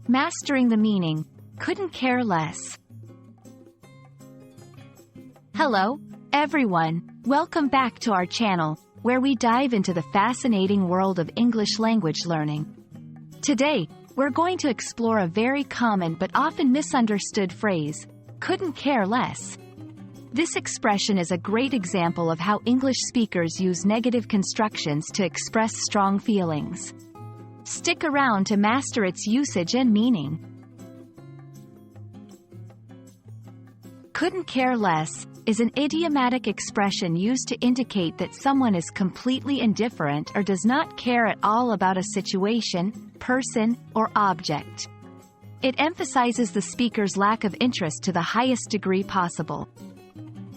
Mastering the meaning, couldn't care less. Hello, everyone. Welcome back to our channel, where we dive into the fascinating world of English language learning. Today, we're going to explore a very common but often misunderstood phrase, couldn't care less. This expression is a great example of how English speakers use negative constructions to express strong feelings. Stick around to master its usage and meaning. Couldn't care less is an idiomatic expression used to indicate that someone is completely indifferent or does not care at all about a situation, person, or object. It emphasizes the speaker's lack of interest to the highest degree possible.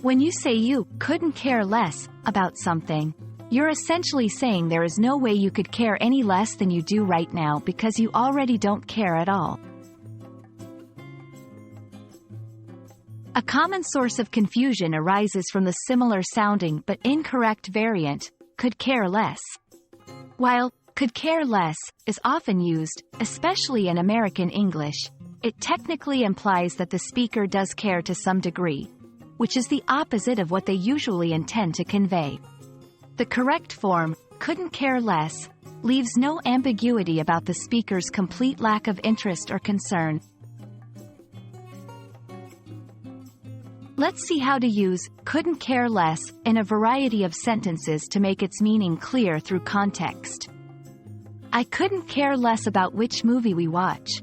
When you say you couldn't care less about something, you're essentially saying there is no way you could care any less than you do right now because you already don't care at all. A common source of confusion arises from the similar sounding but incorrect variant, could care less. While could care less is often used, especially in American English, it technically implies that the speaker does care to some degree, which is the opposite of what they usually intend to convey. The correct form, couldn't care less, leaves no ambiguity about the speaker's complete lack of interest or concern. Let's see how to use couldn't care less in a variety of sentences to make its meaning clear through context. I couldn't care less about which movie we watch.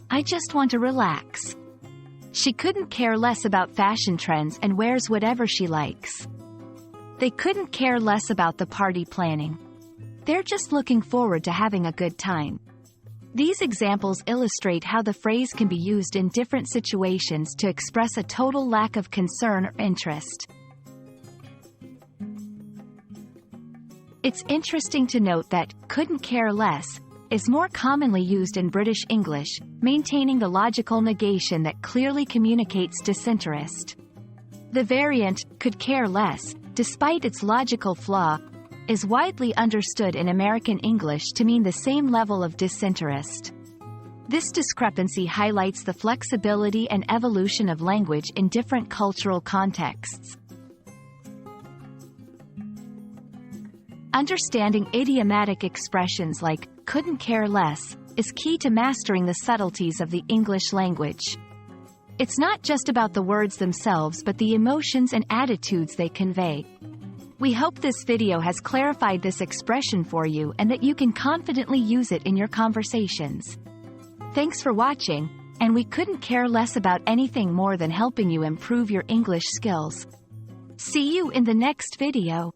I just want to relax. She couldn't care less about fashion trends and wears whatever she likes. They couldn't care less about the party planning. They're just looking forward to having a good time. These examples illustrate how the phrase can be used in different situations to express a total lack of concern or interest. It's interesting to note that couldn't care less is more commonly used in British English, maintaining the logical negation that clearly communicates disinterest. The variant, could care less, despite its logical flaw, is widely understood in American English to mean the same level of disinterest. This discrepancy highlights the flexibility and evolution of language in different cultural contexts. Understanding idiomatic expressions like couldn't care less is key to mastering the subtleties of the English language. It's not just about the words themselves but the emotions and attitudes they convey. We hope this video has clarified this expression for you and that you can confidently use it in your conversations. Thanks for watching, and we couldn't care less about anything more than helping you improve your English skills. See you in the next video.